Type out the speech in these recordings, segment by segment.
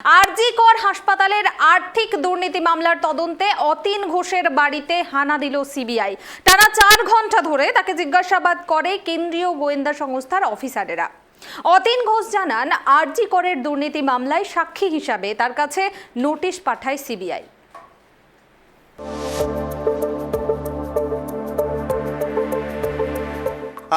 আরজি কর হাসপাতালের আর্থিক দুর্নীতি মামলার তদন্তে অতীন ঘোষের বাড়িতে হানা দিল সিবিআই। টানা 4 ঘন্টা ধরে তাকে জিজ্ঞাসাবাদ করে কেন্দ্রীয় গোয়েন্দা সংস্থার অফিসারেরা। অতীন ঘোষ জানান, আরজি করের দুর্নীতি মামলায় সাক্ষী হিসাবে তার কাছে নোটিশ পাঠায় সিবিআই।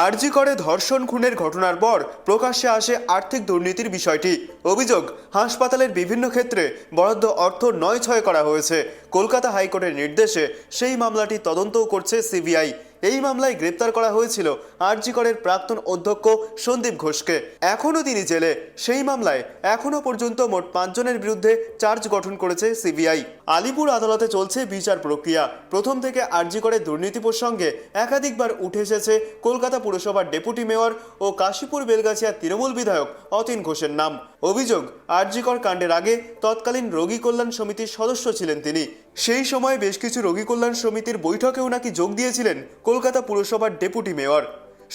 আরজি করে ধর্ষণ খুনের ঘটনার পর প্রকাশ্যে আসে আর্থিক দুর্নীতির বিষয়টি। অভিযোগ, হাসপাতালের বিভিন্ন ক্ষেত্রে বরাদ্দ অর্থ নয়-ছয় করা হয়েছে। কলকাতা হাইকোর্টের নির্দেশে সেই মামলাটি তদন্তও করছে সিবিআই। এই মামলায় গ্রেপ্তার করা হয়েছিল আরজি করের প্রাক্তন অধ্যক্ষ সন্দীপ ঘোষকে। এখনও তিনি জেলে। সেই মামলায় এখনও পর্যন্ত মোট 5 জনের বিরুদ্ধে চার্জ গঠন করেছে সিবিআই। আলিপুর আদালতে চলছে বিচার প্রক্রিয়া। প্রথম থেকে আরজি করের দুর্নীতি প্রসঙ্গে একাধিকবার উঠে এসেছে কলকাতা পুরসভার ডেপুটি মেয়র ও কাশীপুর বেলগাছিয়া তৃণমূল বিধায়ক অতীন ঘোষের নাম। অভিযোগ, আরজি কর কাণ্ডের আগে তৎকালীন রোগী কল্যাণ সমিতির সদস্য ছিলেন তিনি। সেই সময় বেশ কিছু রোগী কল্যাণ সমিতির বৈঠকেও নাকি যোগ দিয়েছিলেন কলকাতা পুরসভার ডেপুটি মেয়র।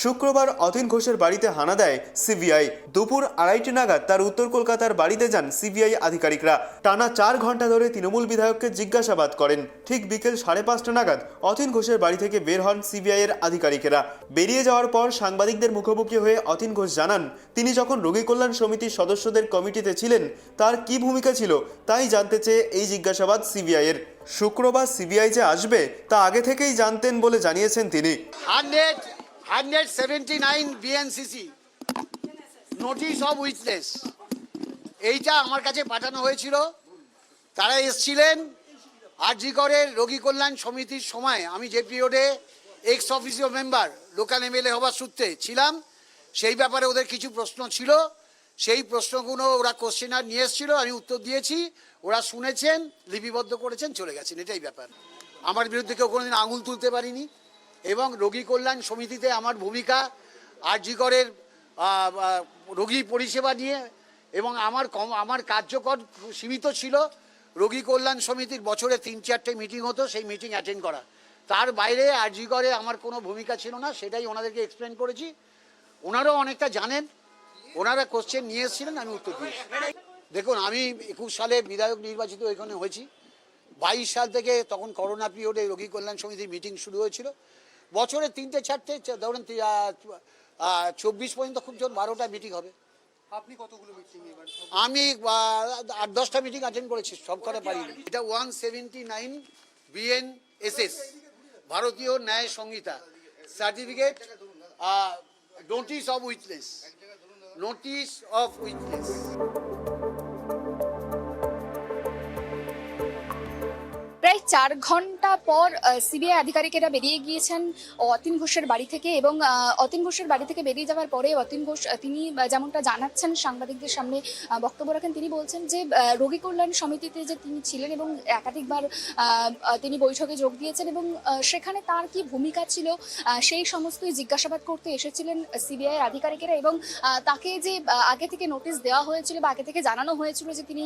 শুক্রবার অতীন ঘোষের বাড়িতে হানা দেয় সিবিআই। দুপুর 2:30 নাগাদ তার উত্তর কলকাতার বাড়িতে যান সিবিআই আধিকারিকরা। টানা 4 ঘন্টা ধরে তৃণমূল বিধায়ককে জিজ্ঞাসাবাদ করেন। ঠিক বিকেল 5:30 নাগাদ অতীন ঘোষের বাড়ি থেকে বের হন সিবিআই এর আধিকারিকেরা। বেরিয়ে যাওয়ার পর সাংবাদিকদের মুখোমুখি হয়ে অতীন ঘোষ জানান, তিনি যখন রোগী কল্যাণ সমিতির সদস্যদের কমিটিতে ছিলেন তার কি ভূমিকা ছিল তাই জানতে চেয়ে এই জিজ্ঞাসাবাদ সিবিআই এর। শুক্রবার সিবিআই যে আসবে তা আগে থেকেই জানতেন বলে জানিয়েছেন তিনি। 179 বিএনসিসি নোটিশ অফ উইটনেস এইটা আমার কাছে পাঠানো হয়েছিল। তারা এসেছিলেন আরজি করের রোগী কল্যাণ সমিতির সময়। আমি যে পিরিয়ডে x officio member local MLA হবার সূত্রে ছিলাম, সেই ব্যাপারে ওদের কিছু প্রশ্ন ছিল। সেই প্রশ্নগুলো ওরা কোশ্চেনার নিয়ে এসেছিল, আমি উত্তর দিয়েছি। ওরা শুনেছেন, লিপিবদ্ধ করেছেন, চলে গেছেন। এটাই ব্যাপার। আমার বিরুদ্ধে কেউ কোনোদিন আঙুল তুলতে পারিনি। এবং রোগী কল্যাণ সমিতিতে আমার ভূমিকা আরজি করের রোগী পরিষেবা নিয়ে এবং আমার কার্যকর সীমিত ছিল। রোগী কল্যাণ সমিতির বছরে 3-4টে মিটিং হতো, সেই মিটিং অ্যাটেন্ড করা। তার বাইরে আরজি করে আমার কোনো ভূমিকা ছিল না, সেটাই ওনাদেরকে এক্সপ্লেন করেছি। ওনারাও অনেকটা জানেন। ওনারা কোশ্চেন নিয়ে এসেছিলেন, আমি উত্তর দিয়েছি। দেখুন, আমি 21 সালে বিধায়ক নির্বাচিত এখানে হয়েছি। 22 সাল থেকে, তখন করোনা পিরিয়ডে রোগী কল্যাণ সমিতির মিটিং শুরু হয়েছিল। বছরে 3-4টে, ধরুন 24 পর্যন্ত খুব জোর 12টা মিটিং হবে। আপনি কতগুলো মিটিং? আমি 8-10টা মিটিং অ্যাটেন্ড করেছি, সব করা পারিনি। এটা 179 BNSS, Bharatiya Nyaya Sanhita certificate, notice of witness. Notice of witness. প্রায় 4 ঘন্টা পর সিবিআই আধিকারিকেরা বেরিয়ে গিয়েছেন অতীন ঘোষের বাড়ি থেকে। এবং অতীন ঘোষের বাড়ি থেকে বেরিয়ে যাওয়ার পরে অতীন ঘোষ তিনি যেমনটা জানাচ্ছেন, সাংবাদিকদের সামনে বক্তব্য রাখেন। তিনি বলছেন যে রোগী কল্যাণ সমিতিতে যে তিনি ছিলেন এবং একাধিকবার তিনি বৈঠকে যোগ দিয়েছেন এবং সেখানে তার কি ভূমিকা ছিল সেই সমস্তই জিজ্ঞাসাবাদ করতে এসেছিলেন সিবিআই আধিকারিকেরা। এবং তাকে যে আগে থেকে নোটিশ দেওয়া হয়েছিল বা আগে থেকে জানানো হয়েছিল যে তিনি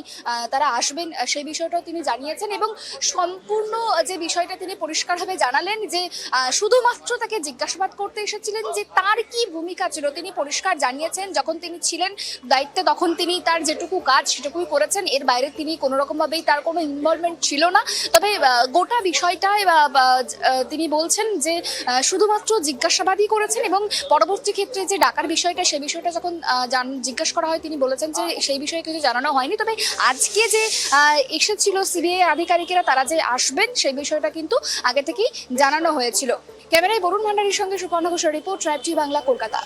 তারা আসবেন, সেই বিষয়টাও তিনি জানিয়েছেন। এবং সম্পূর্ণ যে বিষয়টা তিনি পরিষ্কারভাবে জানালেন যে শুধুমাত্র তাকে জিজ্ঞাসাবাদ করতে এসেছিলেন যে তার কি ভূমিকা ছিল। তিনি পরিষ্কার জানিয়েছেন, যখন তিনি ছিলেন দায়িত্বে তখন তিনি তার যেটুকু কাজ সেটুকুই করেছেন, এর বাইরে তিনি কোনো রকমভাবেই তার কোনো ইনভলভমেন্ট ছিল না। তবে গোটা বিষয়টায় তিনি বলছেন যে শুধুমাত্র জিজ্ঞাসাবাদই করেছেন এবং পরবর্তী ক্ষেত্রে যে ডাকার বিষয়টা, সেই বিষয়টা যখন জিজ্ঞাসা করা হয় তিনি বলেছেন যে সেই বিষয়ে কিছু জানানো হয়নি। তবে আজকে যে এসেছিল সিবিআই আধিকারিকেরা, তারা যে আসবেন সেই বিষয়টা কিন্তু আগে থেকেই জানানো হয়েছিল। ক্যামেরায় বরুণ ভান্ডারীর সঙ্গে সুপর্ণা ঘোষের report, tribe TV Bangla, Kolkata.